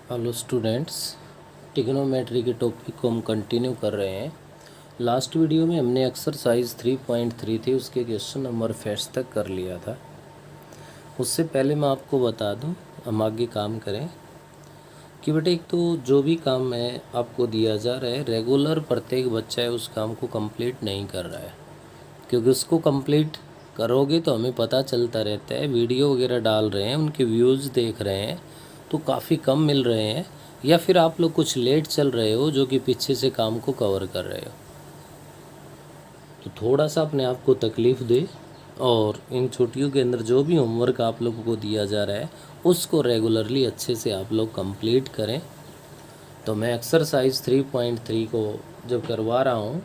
Hello students, trigonometry के topic को हम कंटिन्यू कर रहे हैं। लास्ट वीडियो में हमने एक्सरसाइज 3.3 थी, उसके क्वेश्चन नंबर फर्स्ट तक कर लिया था। उससे पहले मैं आपको बता दूं, हम आगे काम करें कि बेटे एक तो जो भी काम है आपको दिया जा रहा है, रेगुलर प्रत्येक बच्चा है उस काम को कंप्लीट नहीं कर रहा है। क्योंकि उसको कंप्लीट करोगे तो हमें पता चलता रहता है, वीडियो वगैरह डाल रहे हैं, उनके व्यूज़ देख रहे हैं तो काफ़ी कम मिल रहे हैं, या फिर आप लोग कुछ लेट चल रहे हो जो कि पीछे से काम को कवर कर रहे हो। तो थोड़ा सा अपने आप को तकलीफ़ दे और इन छुट्टियों के अंदर जो भी होमवर्क आप लोगों को दिया जा रहा है उसको रेगुलरली अच्छे से आप लोग कंप्लीट करें। तो मैं एक्सरसाइज 3.3 को जब करवा रहा हूँ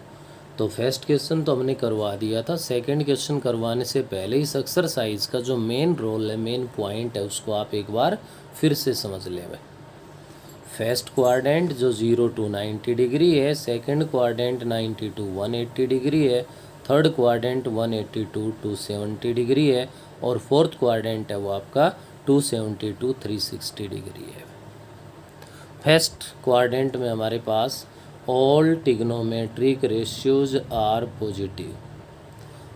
तो फर्स्ट क्वेश्चन तो हमने करवा दिया था। सेकंड क्वेश्चन करवाने से पहले इस एक्सरसाइज का जो मेन रोल है, मेन पॉइंट है, उसको आप एक बार फिर से समझ लें। फर्स्ट क्वाड्रेंट जो 0 to 90 डिग्री है, सेकंड क्वाड्रेंट 90 to 180 डिग्री है, थर्ड क्वाड्रेंट 180 to 270 डिग्री है, और फोर्थ क्वाड्रेंट है वो आपका 270 to 360 डिग्री है। फर्स्ट क्वाड्रेंट में हमारे पास all trigonometric ratios are positive.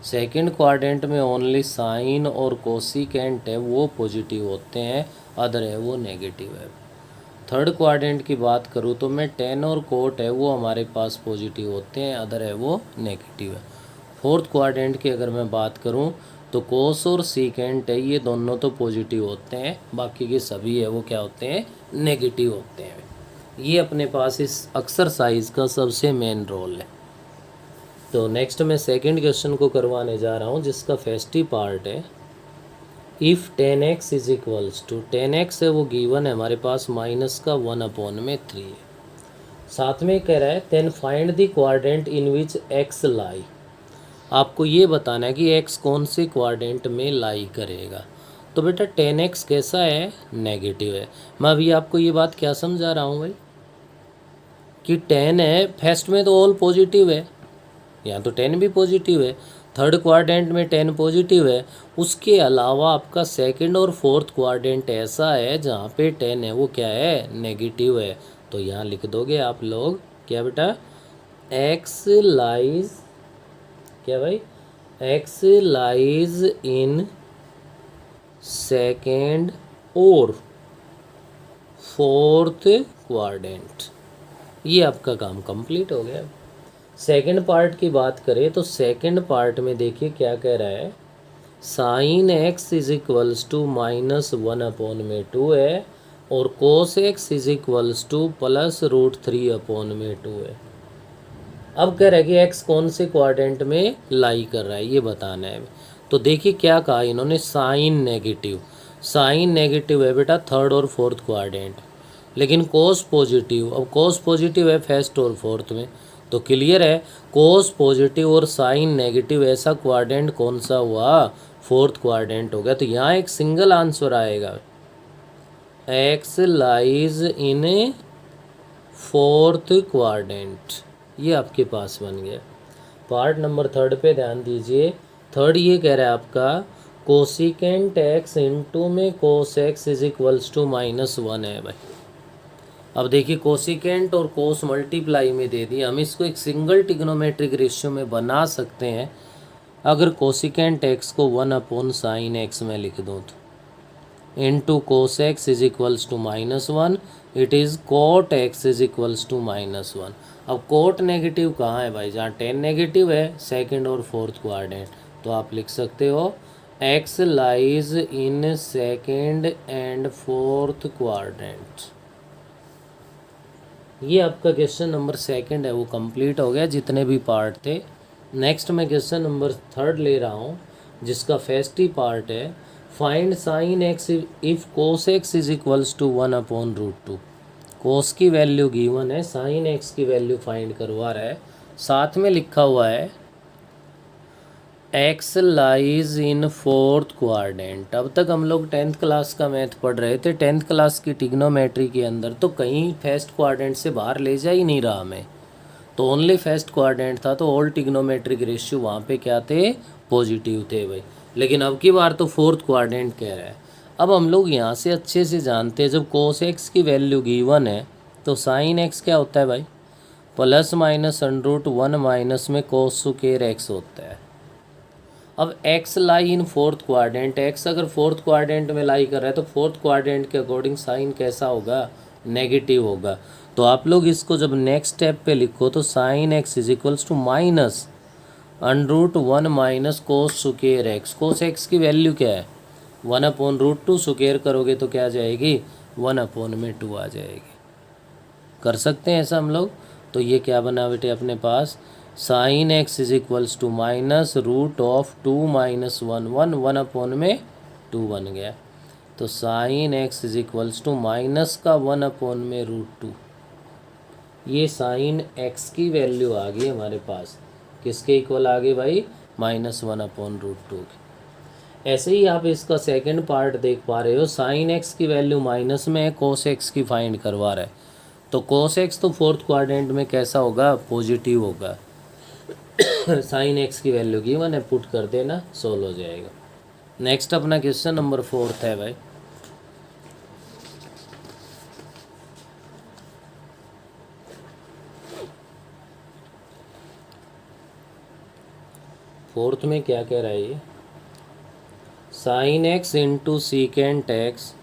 Second quadrant में ओनली साइन और कोसिकेंट है वो पॉजिटिव होते हैं, अदर है वो नेगेटिव है। थर्ड क्वाड्रेंट की बात करूँ तो मैं टेन और कोट है वो हमारे पास पॉजिटिव होते हैं, अदर है वो नेगेटिव है। फोर्थ क्वाड्रेंट की अगर मैं बात करूँ तो कोस और सीकेंट है ये दोनों तो पॉजिटिव होते हैं, बाकी के सभी है वो क्या होते हैं, नेगेटिव होते हैं। ये अपने पास इस एक्सरसाइज का सबसे मेन रोल है। तो नेक्स्ट मैं सेकंड क्वेश्चन को करवाने जा रहा हूँ जिसका फर्स्ट ही पार्ट है। If 10x is equals to 10x है वो गिवन है हमारे पास माइनस का 1/3 है। साथ में कह रहा है then find the quadrant in which x lie. आपको ये बताना है कि x कौन से क्वाड्रेंट में लाई करेगा। तो बेटा 10x कैसा है, नेगेटिव है। मैं अभी आपको ये बात क्या समझा रहा हूँ भाई कि 10 है, फर्स्ट में तो ऑल पॉजिटिव है, यहाँ तो 10 भी पॉजिटिव है, थर्ड क्वाड्रेंट में 10 पॉजिटिव है। उसके अलावा आपका सेकंड और फोर्थ क्वाड्रेंट ऐसा है जहाँ पे 10 है वो क्या है, नेगेटिव है। तो यहाँ लिख दोगे आप लोग क्या बेटा, एक्स लाइज, क्या भाई, एक्स लाइज इन सेकंड और फोर्थ क्वाड्रेंट। ये आपका काम कंप्लीट हो गया। सेकंड पार्ट की बात करें तो सेकंड पार्ट में देखिए क्या कह रहा है, sine x is equals to -1/2 है और cos x is equals to +√3/2 है। अब कह रहा है कि एक्स कौन से क्वाड्रेंट में लाई कर रहा है ये बताना है। तो देखिए क्या कहा इन्होंने, साइन नेगेटिव। साइन नेगेटिव है बेटा थर्ड और फोर्थ क्वाड्रेंट, लेकिन कोस पॉजिटिव। अब कोस पॉजिटिव है फर्स्ट और फोर्थ में, तो क्लियर है कोस पॉजिटिव और साइन नेगेटिव ऐसा क्वाड्रेंट कौन सा हुआ, फोर्थ क्वाड्रेंट हो गया। तो यहाँ एक सिंगल आंसर आएगा, x lies in fourth quadrant. ये आपके पास बन गया। पार्ट नंबर थर्ड पे ध्यान दीजिए। थर्ड ये कह रहा है आपका कोसिकेंट एक्स इंटू में cos x is equals to -1 है भाई। अब देखिए कोसिकेंट और कोस मल्टीप्लाई में दे दिया, हम इसको एक सिंगल ट्रिग्नोमेट्रिक रेशियो में बना सकते हैं। अगर कोसिकेंट एक्स को 1/sin x में लिख दूँ तो into cos x is equals to -1, it is cot x is equals to -1। अब कोट नेगेटिव कहाँ है भाई, जहाँ 10 नेगेटिव है सेकंड और फोर्थ क्वाड्रेंट, तो आप लिख सकते हो x lies in second and fourth quadrant. ये आपका क्वेश्चन नंबर सेकंड है वो कंप्लीट हो गया, जितने भी पार्ट थे। नेक्स्ट मैं क्वेश्चन नंबर थर्ड ले रहा हूँ जिसका फर्स्ट ही पार्ट है, find sine x if cos x is equals to 1/√2। Cos की वैल्यू गिवन है, साइन एक्स की वैल्यू फाइंड करवा रहा है, साथ में लिखा हुआ है x lies in fourth quadrant. अब तक हम लोग 10th क्लास का मैथ पढ़ रहे थे, 10th क्लास की ट्रिग्नोमेट्री के अंदर तो कहीं फर्स्ट क्वाड्रेंट से बाहर ले जा ही नहीं रहा हमें, तो ओनली फर्स्ट क्वाड्रेंट था, तो ऑल ट्रिग्नोमेट्रिक रेशियो वहाँ पे क्या थे, पॉजिटिव थे भाई। लेकिन अब की बार तो फोर्थ क्वाड्रेंट कह रहा है। अब हम लोग यहाँ से अच्छे से जानते हैं, जब कोस एक्स की वैल्यू गिवन है तो साइन एक्स क्या होता है भाई, प्लस माइनस √1 माइनस में कोस स्क्वायर एक्स होता है। अब एक्स लाई इन फोर्थ क्वाड्रेंट, एक्स अगर फोर्थ क्वाड्रेंट में लाई कर रहा है तो फोर्थ क्वाड्रेंट के अकॉर्डिंग साइन कैसा होगा, नेगेटिव होगा। तो आप लोग इसको जब नेक्स्ट स्टेप पे लिखो तो sine x is equals to minus √1 minus cos square x. Cos x की वैल्यू क्या है, 1/√2, स्क्वायर करोगे तो क्या आ जाएगी, 1/2 आ जाएगी। कर सकते हैं ऐसा हम लोग। तो ये क्या बना बेटे अपने पास, sine x is equals to minus √2 minus 1/2 बन गया। तो sine x is equals to minus का 1/√2। ये साइन एक्स की वैल्यू आ गई हमारे पास, किसके इक्वल आ गई भाई, -1/√2 की। ऐसे ही आप इसका सेकंड पार्ट देख पा रहे हो, साइन एक्स की वैल्यू माइनस में है, कोस एक्स की फाइंड करवा रहा है। तो कोस एक्स तो फोर्थ क्वाड्रेंट में कैसा होगा, पॉजिटिव होगा। साइन एक्स की वैल्यू गिवन है, पुट कर देना, सोल्व हो जाएगा। नेक्स्ट अपना क्वेश्चन नंबर 4 है भाई। फोर्थ में क्या कह रहा है ये, sine x into secant x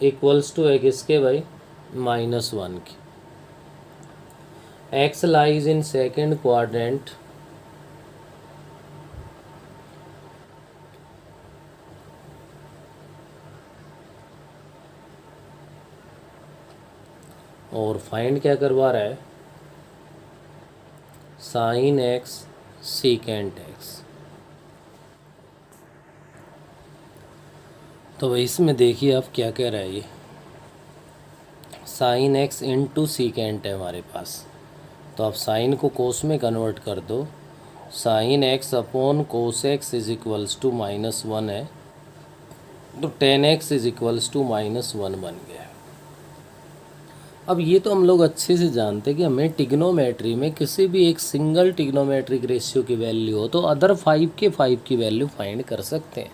equals to है किसके भाई, -1 की। X lies in second quadrant और फाइंड क्या करवा रहा है, साइन एक्स सीकेंट एक्स। तो इसमें देखिए आप क्या कह रहा है ये, साइन एक्स इंटू सीकेंट है हमारे पास। तो आप साइन को कोस में कन्वर्ट कर दो, sine x upon cos x is equals to -1 है, तो tan x is equals to -1 बन गया। अब ये तो हम लोग अच्छे से जानते हैं कि हमें टिग्नोमेट्री में किसी भी एक सिंगल टिग्नोमेट्रिक रेशियो की वैल्यू हो तो अदर 5 की वैल्यू फाइंड कर सकते हैं।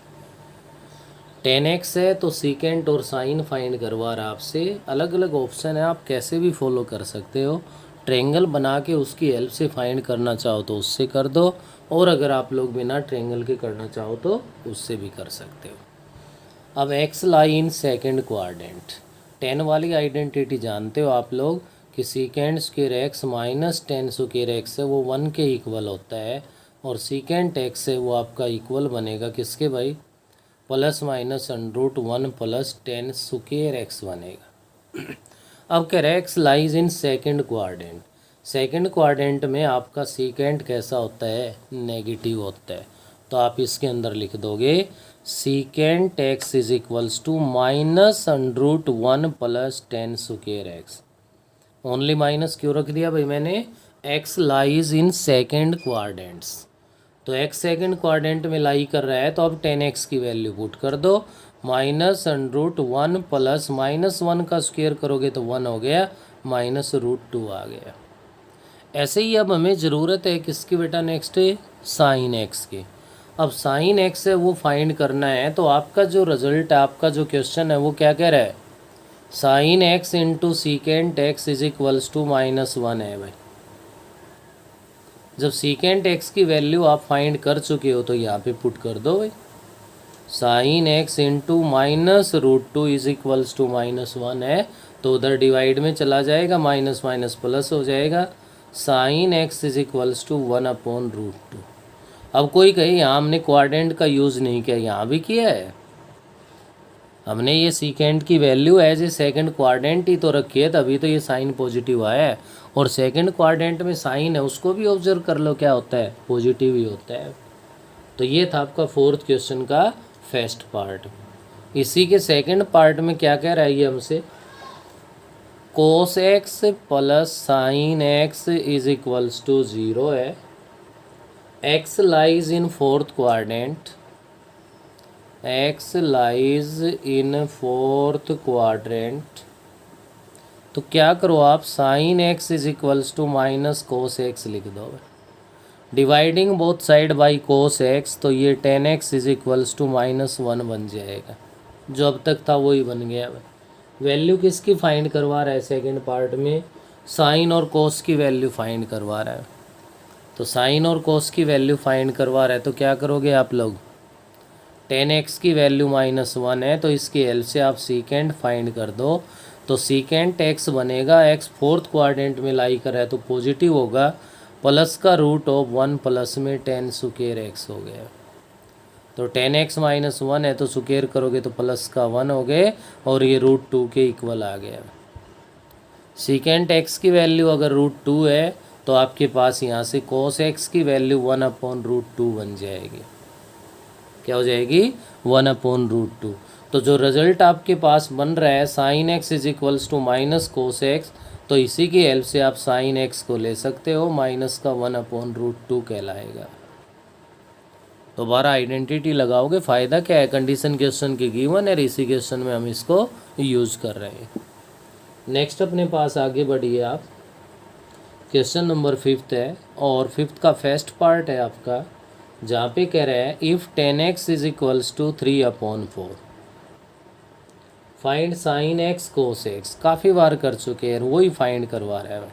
tan x है तो सीकेंट और साइन फाइंड करवा रहा आपसे, अलग अलग ऑप्शन है, आप कैसे भी फॉलो कर सकते हो। ट्रेंगल बना के उसकी हेल्प से फाइंड करना चाहो तो उससे कर दो, और अगर आप लोग बिना ट्रेंगल के करना चाहो तो उससे भी कर सकते हो। अब एक्स लाई इन सेकेंड क्वाड्रेंट, 10 वाली आइडेंटिटी जानते हो आप लोग कि secant square x minus ten square x है वो 1 के इक्वल होता है, और सीकेंट एक्स है वो आपका इक्वल बनेगा किसके भाई, ±√1 प्लस 10 स्क्वायर एक्स बनेगा। अब कह रहे x lies in second quadrant, second quadrant में आपका सीकेंट कैसा होता है, नेगेटिव होता है। तो आप इसके अंदर लिख दोगे secant x is equals to -√1 plus 10 square x. Only minus क्यों रख दिया भाई मैंने, x lies in second quadrants. तो एक्स सेकेंड क्वाड्रेंट में लाई कर रहा है तो अब 10x की वैल्यू पुट कर दो, -√1 प्लस -1 का स्क्वायर करोगे तो 1 हो गया, -√2 आ गया। ऐसे ही अब हमें ज़रूरत है किसकी बेटा, नेक्स्ट साइन एक्स की। अब साइन एक्स है वो फाइंड करना है, तो आपका जो रिजल्ट है, आपका जो क्वेश्चन है वो क्या कह रहा है, sine x into secant x is equals to -1 है भाई। जब सीकेंट एक्स की वैल्यू आप फाइंड कर चुके हो तो यहाँ पे पुट कर दो भाई, sine x into -√2 is equals to -1 है, तो उधर डिवाइड में चला जाएगा, माइनस माइनस प्लस हो जाएगा, sine x is equals to 1/√2। अब कोई कहे यहाँ हमने क्वाड्रेंट का यूज़ नहीं किया, यहाँ भी किया है हमने, ये सीकेंट की value as a second quadrant ही तो रखी है, तभी तो ये साइन पॉजिटिव आया है। और सेकंड क्वाड्रेंट में साइन है उसको भी ऑब्जर्व कर लो, क्या होता है, पॉजिटिव ही होता है। तो ये था आपका फोर्थ क्वेश्चन का फर्स्ट पार्ट। इसी के सेकंड पार्ट में क्या कह रहा है ये हमसे, cos x plus sine x is equals to 0 है, x lies in fourth quadrant, x lies in fourth quadrant. तो क्या करो आप, sine x is equals to minus cos x लिख दो। Dividing both side by cos x, तो ये 10x is equals to -1 बन जाएगा। जो अब तक था वही बन गया। वैल्यू किसकी फाइंड करवा रहा है सेकंड पार्ट में? साइन और कोस की वैल्यू फाइंड करवा रहा है। तो साइन और कोस की वैल्यू फाइंड करवा रहा है तो क्या करोगे आप लोग? 10x की वैल्यू -1 है तो इसकी एल से आप सीकेंड फाइंड कर दो। तो सीकेंट x बनेगा, x फोर्थ क्वाड्रेंट में लाई कर है तो पॉजिटिव होगा, प्लस का रूट ऑफ 1 प्लस में 10 सुकेर x हो गया। तो 10x -1 है तो सुकेर करोगे तो प्लस का 1 हो गए और ये √2 के इक्वल आ गया। सीकेंट x की वैल्यू अगर √2 है तो आपके पास यहाँ से cos x की वैल्यू 1/√2 बन जाएगी। क्या हो जाएगी? 1/√2। तो जो रिजल्ट आपके पास बन रहा है sine x is equals to minus cos x, तो इसी की हेल्प से आप साइन x को ले सकते हो, माइनस का 1/√2 कहलाएगा। दोबारा आइडेंटिटी लगाओगे, फ़ायदा क्या है? कंडीशन क्वेश्चन की गिवन है, इसी क्वेश्चन में हम इसको यूज़ कर रहे हैं। नेक्स्ट अपने पास आगे बढ़िए आप। क्वेश्चन नंबर 5 है और 5 का फर्स्ट पार्ट है आपका, जहाँ पे कह रहा है if 10x is equals to 3/4 find sine x cos x। काफ़ी बार कर चुके हैं, वही फाइंड करवा रहा है।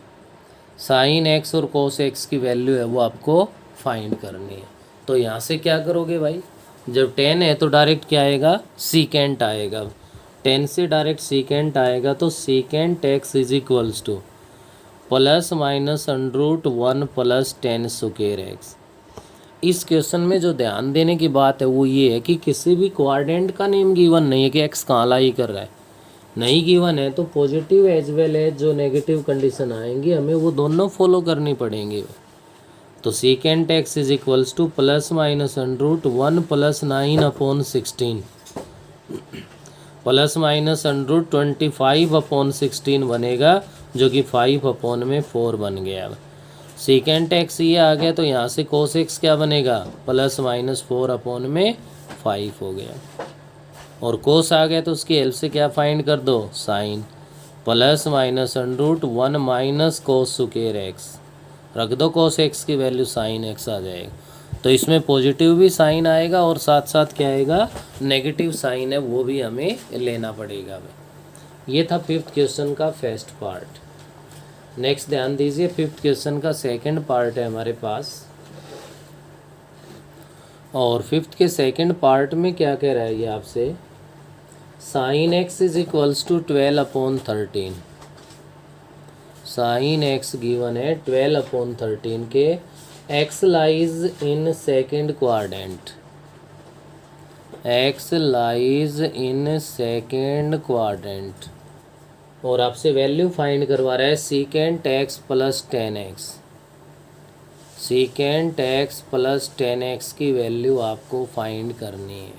साइन x और कोस x की वैल्यू है वो आपको फाइंड करनी है। तो यहाँ से क्या करोगे भाई? जब 10 है तो डायरेक्ट क्या आएगा? सीकेंट आएगा। 10 से डायरेक्ट सीकेंट आएगा तो secant x is equals two plus minus √1 plus 10 सुकेर x। इस क्वेश्चन में जो ध्यान देने की बात है वो ये है कि किसी भी क्वाड्रेंट का नेम गिवन नहीं है कि x कहाँ लाई कर रहा है, नहीं गिवन है तो पॉजिटिव एज वेल एज जो नेगेटिव कंडीशन आएंगी हमें वो दोनों फॉलो करनी पड़ेंगी। तो secant x is equals two plus minus √1 plus 9/16 plus minus √25/16 बनेगा, जो कि 5/4 बन गया। सीकेंट x ये आ गया तो यहाँ से कोस x क्या बनेगा? प्लस माइनस 4/5 हो गया। और कोस आ गया तो उसकी हेल्प से क्या फाइंड कर दो? Sine. Plus minus √1 minus cos square x, रख दो कोस x की वैल्यू, साइन x आ जाएगा। तो इसमें पॉजिटिव भी साइन आएगा और साथ साथ क्या आएगा? नेगेटिव साइन है वो भी हमें लेना पड़ेगा। ये था 5th क्वेश्चन का फर्स्ट पार्ट। नेक्स्ट ध्यान दीजिए, 5th क्वेश्चन का सेकंड पार्ट है हमारे पास। और 5th के सेकंड पार्ट में क्या कह रहा है ये आपसे? Sine x is equals to 12/13। Sine x given है 12/13 के x lies in second quadrant. x lies in second quadrant और आपसे वैल्यू फाइंड करवा रहा है secant x plus 10x। Secant x plus 10x की वैल्यू आपको फाइंड करनी है।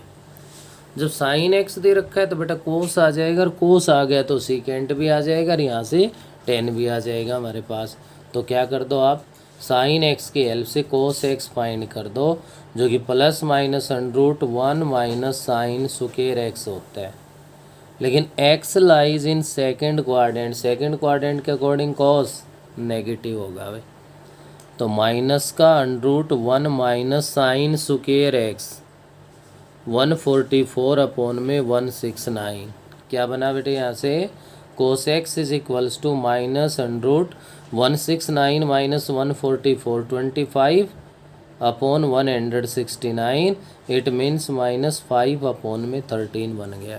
जब साइन x दे रखा है तो बेटा कोस आ जाएगा, और कोस आ गया तो सीकेंट भी आ जाएगा और यहाँ से 10 भी आ जाएगा हमारे पास। तो क्या कर दो आप? साइन x की हेल्प से कोस x फाइंड कर दो, जो कि प्लस माइनस √1 माइनस साइन सुकेर x होता है। लेकिन x lies in second quadrant, second quadrant के अकॉर्डिंग कॉस नेगेटिव होगा भाई। तो माइनस का √1 माइनस साइन सुकेर x 144/169 क्या बना बेटे? यहाँ से cos x is equals to minus √169 minus 144 25/169। It means -5/13 बन गया।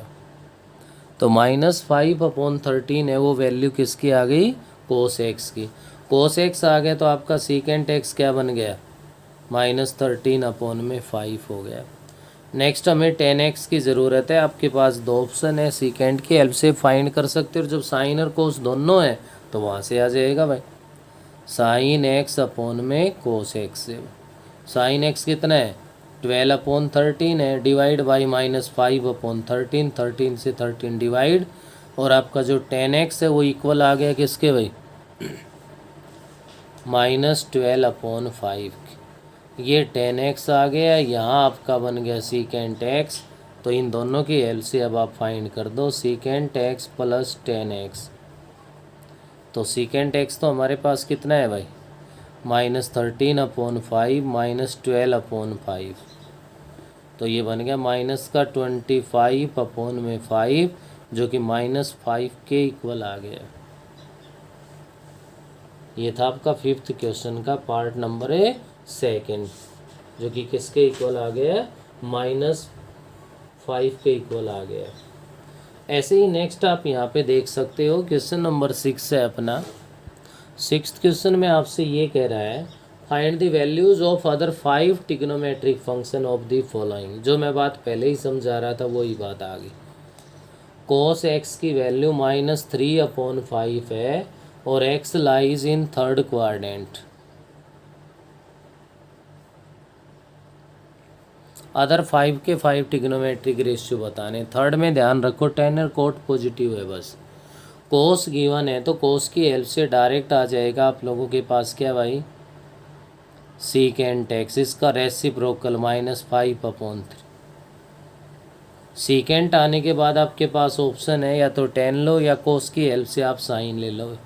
तो -5/13 है वो वैल्यू किसकी आ गई? कोस x की। कोस x आ गया तो आपका सीकेंट x क्या बन गया? -13/5 हो गया। नेक्स्ट हमें 10x की ज़रूरत है। आपके पास दो ऑप्शन है, सीकेंट की हेल्प से फाइंड कर सकते हो। जब साइन और कोस दोनों है तो वहाँ से आ जाएगा भाई, साइन x/कोस x से। साइन x कितना है? 12/13 है, डिवाइड बाई -5/13, 13 से 13 डिवाइड, और आपका जो 10x है वो इक्वल आ गया किसके भाई? -12/5। ये 10x आ गया, यहाँ आपका बन गया सीकेंट x। तो इन दोनों की हेल्प से अब आप फाइंड कर दो सीकेंट x प्लस 10x। तो सीकेंट x तो हमारे पास कितना है भाई? -13/5 -12/5, तो ये बन गया -25/5 जो कि -5 के इक्वल आ गया। ये था आपका 5th क्वेश्चन का पार्ट नंबर सेकंड, जो कि किसके इक्वल आ गया, -5 के इक्वल आ गया। ऐसे ही नेक्स्ट आप यहाँ पे देख सकते हो क्वेश्चन नंबर 6 है अपना। 6th क्वेश्चन में आपसे ये कह रहा है find the values of other 5 trigonometric function of the following. जो मैं बात पहले ही समझा रहा था वही बात आ गई। cos x की वैल्यू -3/5 है और x lies in third quadrant. Other 5 के 5 ट्रिग्नोमेट्रिक रेशियो बताने। थर्ड में ध्यान रखो टेन और कोट पॉजिटिव है बस। कोस गिवन है तो कोस की हेल्प से डायरेक्ट आ जाएगा आप लोगों के पास क्या भाई, सीकेंट एक्स, इसका रेसिप्रोकल -5/3। सीकेंट आने के बाद आपके पास ऑप्शन है या तो टेन लो या कोस की हेल्प से आप साइन ले लो।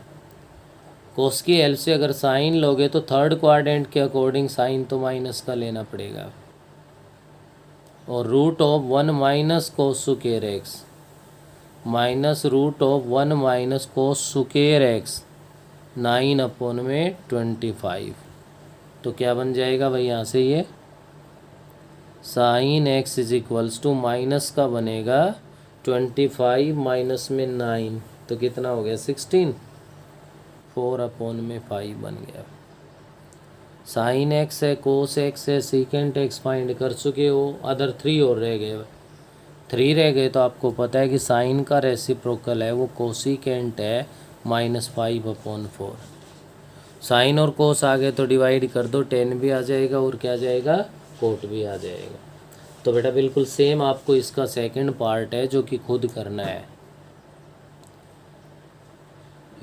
कोस की हेल्प से अगर साइन लोगे तो थर्ड क्वाड्रेंट के अकॉर्डिंग साइन तो माइनस का लेना पड़ेगा, और root of 1 minus cos square x -√1 - cos square x 9/25। तो क्या बन जाएगा भाई यहाँ से, ये sine x is equals to minus का बनेगा 25 माइनस में 9, तो कितना हो गया 16, 4/5 बन गया। साइन एक्स है, कोस एक्स है, सीकेंट एक्स फाइंड कर चुके हो, अदर 3 और रह गए। 3 रह गए तो आपको पता है कि साइन का रेसिप्रोकल है वो कोसिकेंट है -5/4। साइन और कोस आ गए तो डिवाइड कर दो, 10 भी आ जाएगा और क्या जाएगा, कोट भी आ जाएगा। तो बेटा बिल्कुल सेम आपको इसका सेकंड पार्ट है जो कि खुद करना है।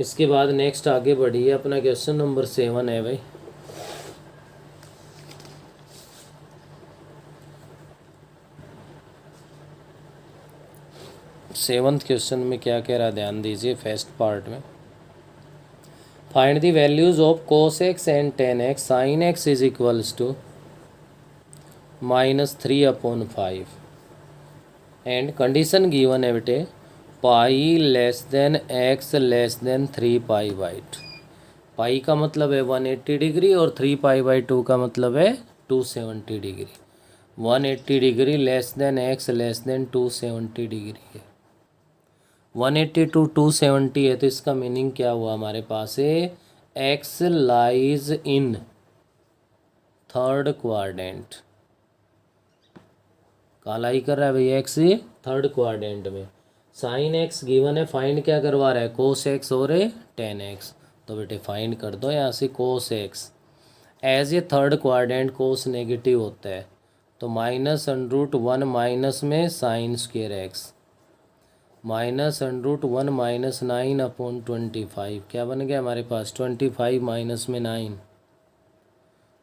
इसके बाद नेक्स्ट आगे बढ़िए, अपना क्वेश्चन नंबर 7 है भाई। सेवंथ क्वेश्चन में क्या कह रहा है ध्यान दीजिए। फर्स्ट पार्ट में find the values of cos x and tan x sine x is equals to -3/5 and condition given है बेटे pi less than x less than 3π/2। Pi का मतलब है 180 डिग्री और 3π/2 का मतलब है 270 degree. 180 degree less than x less then 270 degree है। 180 टू 270 है तो इसका मीनिंग क्या हुआ हमारे पास है, x lies in third quadrant. कहाँ लाई कर रहा है भाई, एक्स थर्ड क्वाड्रेंट में। साइन एक्स गिवन है, फाइंड क्या करवा रहा है, कोस एक्स और टेन एक्स। तो बेटे फाइंड कर दो यहाँ से cos x. As a third quadrant cos negative होता है तो -√1 माइनस में साइन स्क्वायर एक्स -√1 - 9/25 क्या बन गया हमारे पास 25 माइनस में 9,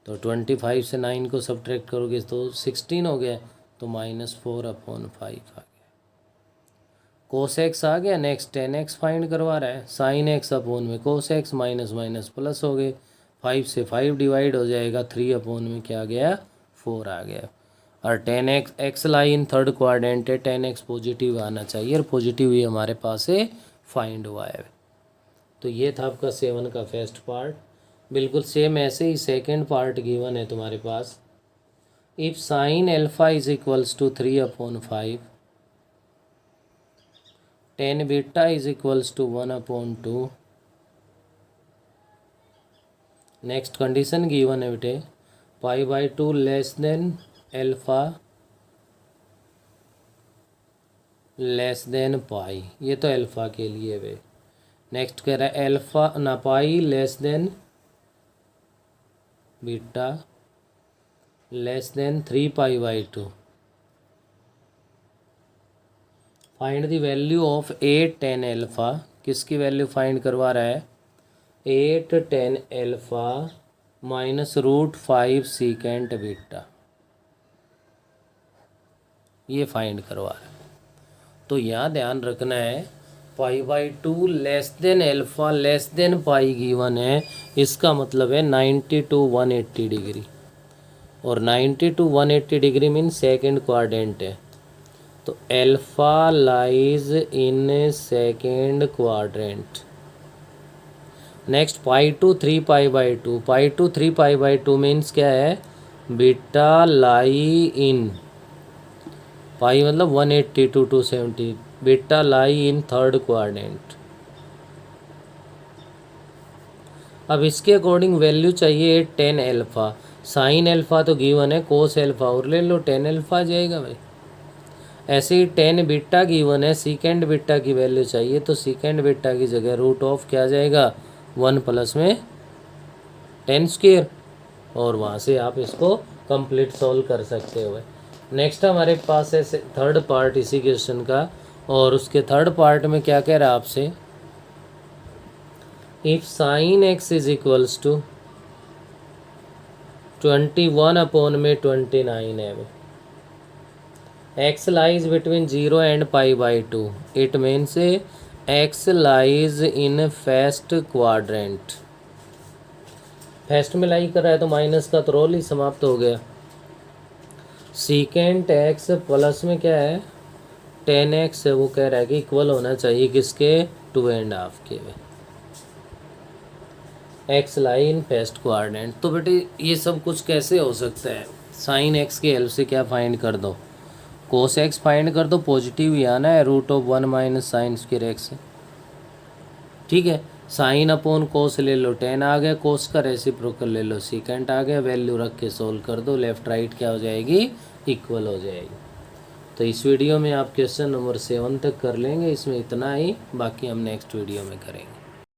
तो 25 से 9 को सब्ट्रैक्ट करोगे तो 16 हो गया, तो -4/5 आ गया। कोस एक्स आ गया। नेक्स्ट टेन एक्स फाइंड करवा रहा है, साइन एक्स अपॉन में cos x minus minus plus हो गए, 5 से 5 डिवाइड हो जाएगा, 3/में क्या आ गया 4 आ गया। और tan x line third quadrant है, 10x पॉजिटिव आना चाहिए और पॉजिटिव ही हमारे पास है फाइंड हुआ है। तो ये था आपका 7 का फर्स्ट पार्ट। बिल्कुल सेम ऐसे ही सेकंड पार्ट गिवन है तुम्हारे पास। If sine alpha is equals to 3/5 tan beta is equals to 1/2। Next condition given है बेटे π/2 less than alpha less than pi, ये तो एल्फा के लिए वे। नेक्स्ट कह रहा है एल्फा ना pi less than beta less than 3π/2। Find the value of 8 10 alpha. किसकी वैल्यू फाइंड करवा रहा है, 8 10 एल्फा -√5 सीकेंट बीटा, ये फाइंड करवा रहा है। तो यहाँ ध्यान रखना है π/2 less than alpha less than pi given है, इसका मतलब है 90 to 180 डिग्री, और 90 to 180 degree mean second quadrant है, तो alpha lies in second quadrant. Next π/2 3π/2, π/2 3π/2 means क्या है, बीटा लाई इन, पाई मतलब 180 to 270, beta lie in third quadrant. अब इसके अकॉर्डिंग वैल्यू चाहिए 10 अल्फ़ा, साइन अल्फ़ा तो गिवन है, कोस अल्फ़ा और ले लो 10 अल्फ़ा आ जाएगा भाई। ऐसे ही 10 बीटा गिवन है, सीकेंड बीटा की वैल्यू चाहिए, तो सीकेंड बीटा की जगह रूट ऑफ क्या जाएगा 1 प्लस में 10 स्क्वायर, और वहाँ से आप इसको कंप्लीट सॉल्व कर सकते हो। नेक्स्ट हमारे पास है थर्ड पार्ट इसी क्वेश्चन का, और उसके थर्ड पार्ट में क्या कह रहा है आपसे, if sine x is equals to 21/29 है, x lies between 0 and π/2, it means x lies in first quadrant. First में लाई कर रहा है तो माइनस का तो रोल ही समाप्त हो गया। सीकेंट एक्स प्लस में क्या है 10x है, वो कह रहा है कि इक्वल होना चाहिए किसके 2.5 के। एक्स लाइन फर्स्ट क्वाड्रेंट, तो बेटे ये सब कुछ कैसे हो सकता है, साइन एक्स की हेल्प से क्या फाइंड कर दो, कोस एक्स फाइंड कर दो, पॉजिटिव ही आना है, √1 माइनस साइन स्क्वायर एक्स, ठीक है। साइन अपॉन कोस ले लो 10 आ गया, कोस का रेसिप्रोकल ले लो सीकेंट आ गया, वैल्यू रख के सोल्व कर दो, लेफ्ट राइट क्या हो जाएगी इक्वल हो जाएगी। तो इस वीडियो में आप क्वेश्चन नंबर 7 तक कर लेंगे, इसमें इतना ही, बाकी हम नेक्स्ट वीडियो में करेंगे।